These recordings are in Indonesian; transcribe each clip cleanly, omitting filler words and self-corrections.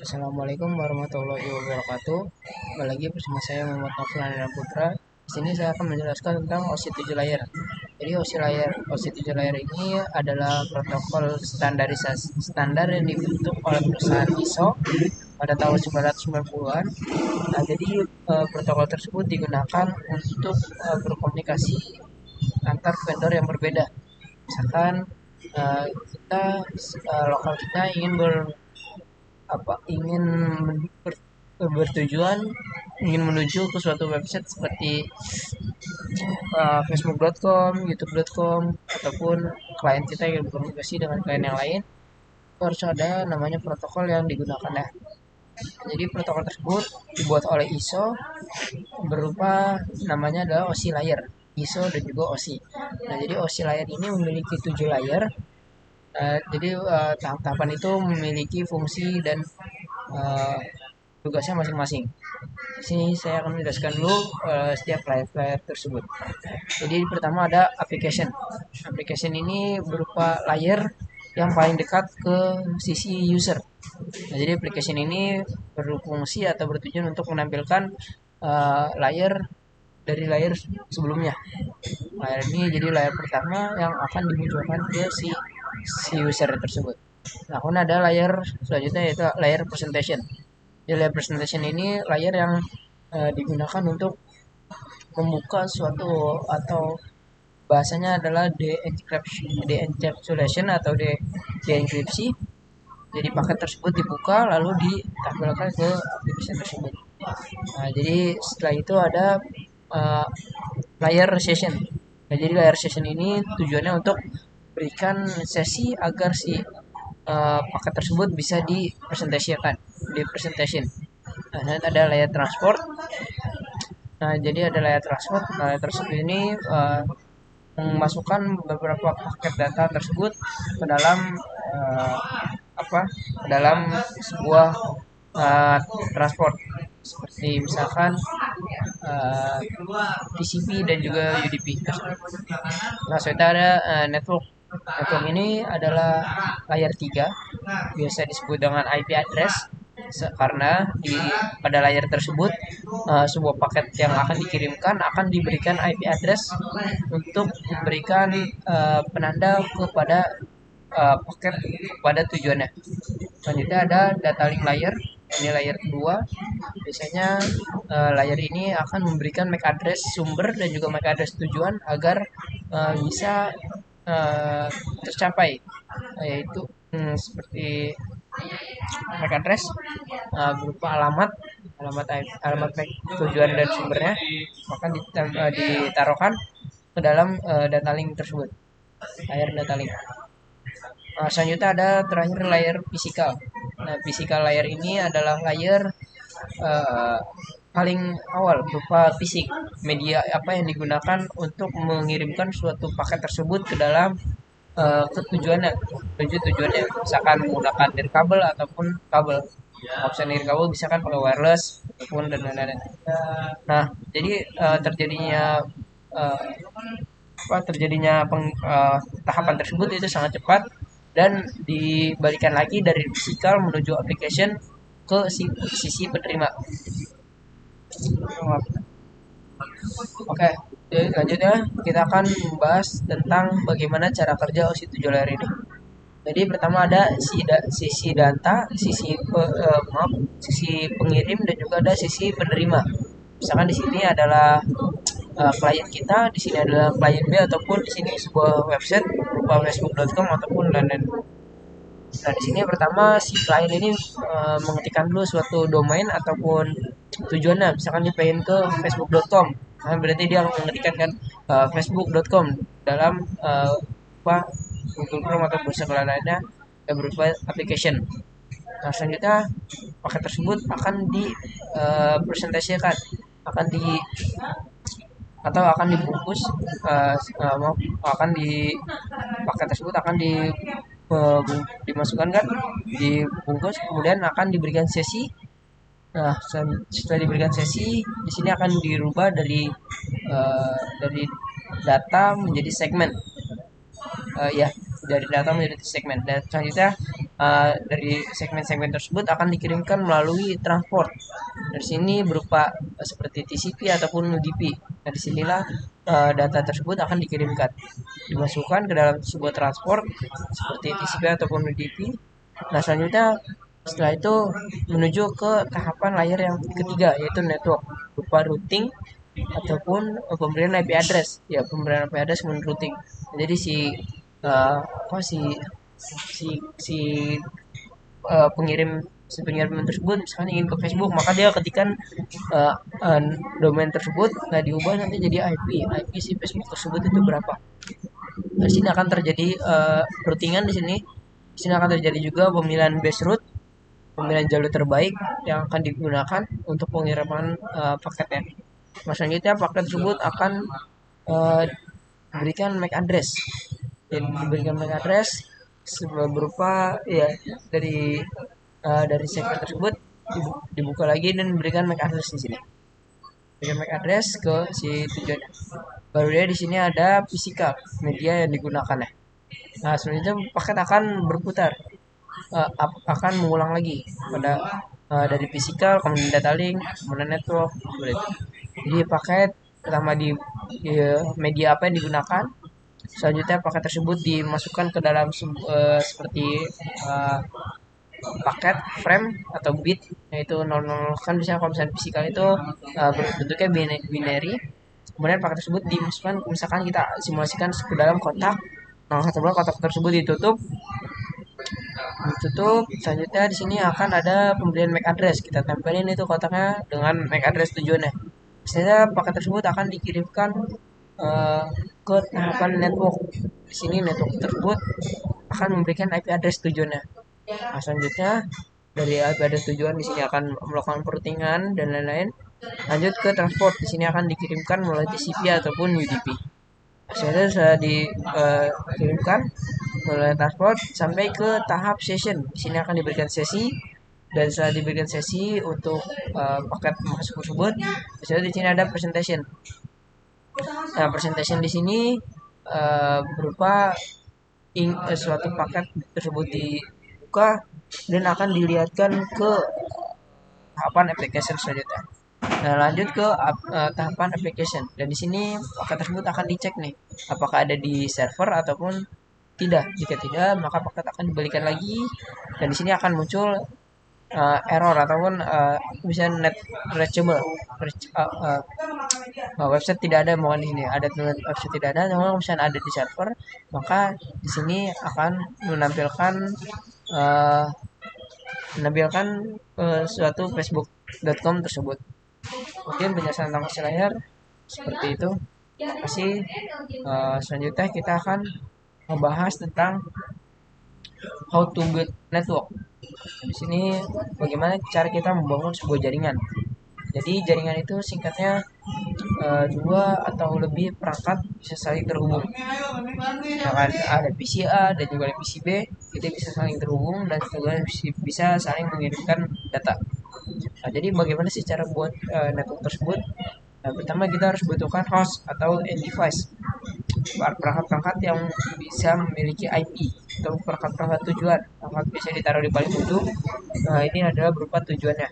Assalamualaikum warahmatullahi wabarakatuh. Kembali lagi bersama saya Muhammad Noflan Putra. Di sini saya akan menjelaskan tentang OSI 7 layer. Jadi OSI 7 layer ini adalah protokol standar yang dibentuk oleh perusahaan ISO pada tahun 1990-an. Nah, jadi protokol tersebut digunakan untuk berkomunikasi antar vendor yang berbeda. Misalkan kita lokal kita ingin bertujuan ingin menuju ke suatu website seperti facebook.com, youtube.com, ataupun klien kita yang berkomunikasi dengan klien yang lain, harus ada namanya protokol yang digunakan ya. Jadi protokol tersebut dibuat oleh ISO berupa namanya adalah OSI layer, ISO dan juga OSI. Nah, jadi OSI layer ini memiliki 7 layer. Jadi tahap-tahapan itu memiliki fungsi dan uh, tugasnya masing-masing. Di sini saya akan menjelaskan dulu setiap layer tersebut. Jadi pertama ada application. Application ini berupa layer yang paling dekat ke sisi user. Nah, jadi application ini berfungsi atau bertujuan untuk menampilkan layer dari layer sebelumnya. Layer ini jadi layer pertama yang akan dimunculkan ke si user tersebut. Nah, kemudian ada layer selanjutnya yaitu layer presentation. Di layer presentation ini layer yang digunakan untuk membuka suatu atau bahasanya adalah de-encapsulation atau de-enkripsi. Jadi paket tersebut dibuka lalu ditampilkan ke aplikasi tersebut. Nah, jadi setelah itu ada uh, layer session. Nah, jadi layer session ini tujuannya untuk berikan sesi agar si paket tersebut bisa dipresentasikan di presentation. Nah, ada layer transport. Nah, jadi ada layer transport. Nah, layer transport ini memasukkan beberapa paket data tersebut ke dalam uh, apa? Ke dalam sebuah uh, transport seperti misalkan TCP dan juga UDP. Nah, selanjutnya ada network. Network ini adalah layer 3, biasa disebut dengan IP address karena pada layar tersebut sebuah paket yang akan dikirimkan akan diberikan IP address untuk memberikan penanda kepada paket pada tujuannya. Selanjutnya ada data link layer. Ini layer kedua. Biasanya layer ini akan memberikan MAC address sumber dan juga MAC address tujuan agar bisa tercapai, yaitu seperti MAC address berupa alamat MAC tujuan dan sumbernya akan ditaruhkan ke dalam data link tersebut, layer data link. Selanjutnya ada terakhir layer physical. Nah, physical layer ini adalah layer paling awal berupa fisik, media apa yang digunakan untuk mengirimkan suatu paket tersebut ke dalam ke tujuannya, tujuannya misalkan menggunakan nirkabel ataupun kabel. Opsi nirkabel bisa kan pakai wireless ataupun dan lain-lain. Nah, jadi uh, tahapan tersebut itu sangat cepat dan dibalikan lagi dari physical menuju application ke sisi penerima. Oke, jadi selanjutnya kita akan membahas tentang bagaimana cara kerja OSI 7 layer ini. Jadi pertama ada sisi data, sisi pengirim dan juga ada sisi penerima. Misalkan di sini adalah klien kita, di sini adalah klien B ataupun di sini sebuah website berupa facebook.com ataupun lain-lain. Nah, di sini pertama si klien ini mengetikkan dulu suatu domain ataupun tujuannya, misalkan dia pengen ke facebook.com. Nah, berarti dia mengetikkan kan facebook.com dalam apa Google Chrome atau browser lainnya yang berupa application. Nah, selanjutnya paket tersebut akan dipresentasikan, akan di atau akan dibungkus akan di paket tersebut akan dimasukkan kan, dibungkus, kemudian akan diberikan sesi. Nah, setelah diberikan sesi, di sini akan dirubah dari data menjadi segmen. Ya, dari data menjadi segmen. Dan selanjutnya dari segmen-segmen tersebut akan dikirimkan melalui transport. Dari sini berupa seperti TCP ataupun UDP. Nah, disinilah data tersebut akan dikirimkan, dimasukkan ke dalam sebuah transport seperti TCP ataupun UDP. Nah, selanjutnya setelah itu menuju ke tahapan layer yang ketiga, yaitu network berupa routing ataupun pemberian IP address. Ya, pemberian IP address kemudian routing. Jadi apa si si pengirim si pengirim tersebut misalnya ingin ke Facebook, maka dia ketikkan uh, uh, domain tersebut. Nah, diubah nanti jadi IP si Facebook tersebut itu berapa. Di sini akan terjadi routingan di sini. Di sini akan terjadi juga pemilihan base route, pemilihan jalur terbaik yang akan digunakan untuk pengiriman paketnya. Nah, selanjutnya paket tersebut akan uh, diberikan MAC address. Jadi diberikan MAC address berupa ya dari segmen tersebut dibuka lagi dan diberikan MAC address di sini. Berikan MAC address ke si tujuannya. Baru dia di sini ada physical media yang digunakan ya. Nah, selanjutnya paket akan berputar, akan mengulang lagi pada dari physical, kemudian data link, kemudian network, seperti itu. Jadi paket pertama di media apa yang digunakan, selanjutnya paket tersebut dimasukkan ke dalam seperti uh, paket frame atau bit, yaitu 00, kan bisa kalau misalnya fisikal itu bentuknya binary. Kemudian paket tersebut dimasukkan, misalkan kita simulasikan ke dalam kotak. Nah, setelah kotak tersebut ditutup, selanjutnya di sini akan ada pemberian MAC address. Kita tempelin itu kotaknya dengan MAC address tujuannya. Biasanya paket tersebut akan dikirimkan uh, ke tahapan network. Di sini network tersebut akan memberikan IP address tujuannya. Nah, selanjutnya dari IP address tujuan di sini akan melakukan routingan dan lain-lain. Lanjut ke transport, di sini akan dikirimkan melalui TCP ataupun UDP. Hasilnya sudah dikirimkan melalui transport sampai ke tahap session. Di sini akan diberikan sesi, dan setelah diberikan sesi untuk paket masuk tersebut, hasilnya di sini ada presentation. Nah, presentation di sini berupa suatu paket tersebut dibuka dan akan dilihatkan ke tahapan application selanjutnya. Nah, lanjut ke tahapan application. Dan di sini paket tersebut akan dicek nih, apakah ada di server ataupun tidak. Jika tidak, maka paket akan dibalikan lagi. Dan di sini akan muncul error ataupun misalnya net reachable. Website tidak ada, mohon ini ada website tidak ada. Namun misalnya ada di server, maka di sini akan menampilkan uh, suatu facebook.com tersebut. Mungkin penjelasan tentang hasil layar seperti itu. Masih selanjutnya kita akan membahas tentang how to build network. Di sini bagaimana cara kita membangun sebuah jaringan. Jadi jaringan itu singkatnya dua atau lebih perangkat bisa saling terhubung. Misalkan ada PC A dan juga ada PC B, itu bisa saling terhubung dan juga bisa saling mengirimkan data. Nah, jadi bagaimana sih cara buat network tersebut? Nah, pertama kita harus butuhkan host atau end device, perangkat-perangkat yang bisa memiliki IP atau perangkat-perangkat tujuan. Perangkat bisa ditaruh di paling ujung. Nah, ini adalah berupa tujuannya.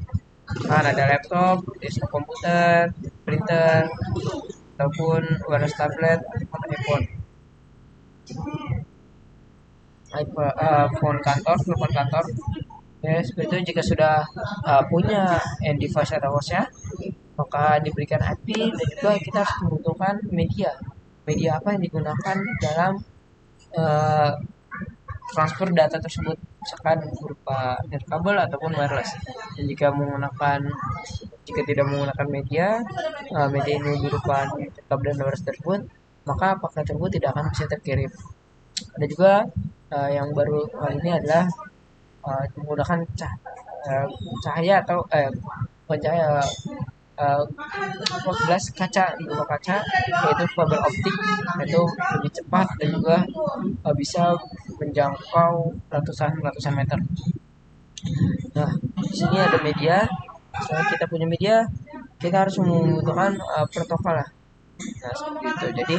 Nah, ada laptop, desktop komputer, printer, ataupun wireless tablet ataupun iPhone. Phone kantor, telepon kantor. Ya, seperti itu. Jika sudah punya end device atau hostnya, maka diberikan IP dan juga kita harus membutuhkan media. Media apa yang digunakan dalam uh, transfer data tersebut, misalkan berupa kabel ataupun wireless. Dan jika tidak menggunakan media ini berupa kabel dan wireless tersebut, maka paket tersebut tidak akan bisa terkirim. Ada juga yang baru kali ini adalah menggunakan cahaya atau bukan cahaya, gelas kaca, berupa kaca, yaitu fiber optik, yaitu lebih cepat dan juga bisa menjangkau ratusan meter. Nah, di sini ada media. Setelah kita punya media, kita harus membutuhkan protokol lah. Nah, seperti itu. Jadi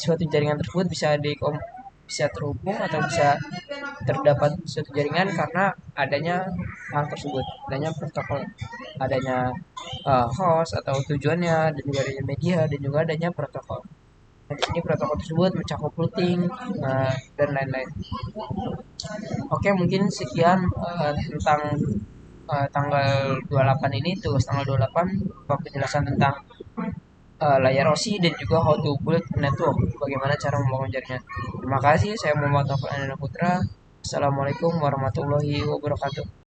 suatu jaringan tersebut bisa terhubung atau bisa terdapat suatu jaringan karena adanya hal tersebut, adanya protokol, adanya host atau tujuannya, dan juga adanya media, dan juga adanya protokol. Nah, di sini protokol tersebut mencakup routing dan lain-lain. Oke, mungkin sekian tentang tanggal 28 ini, tugas tanggal 28, penjelasan tentang layar OSI dan juga how to build network, bagaimana cara membangun jaringan. Terima kasih, saya Muhammad Taufik Ananda Putra. Assalamualaikum warahmatullahi wabarakatuh.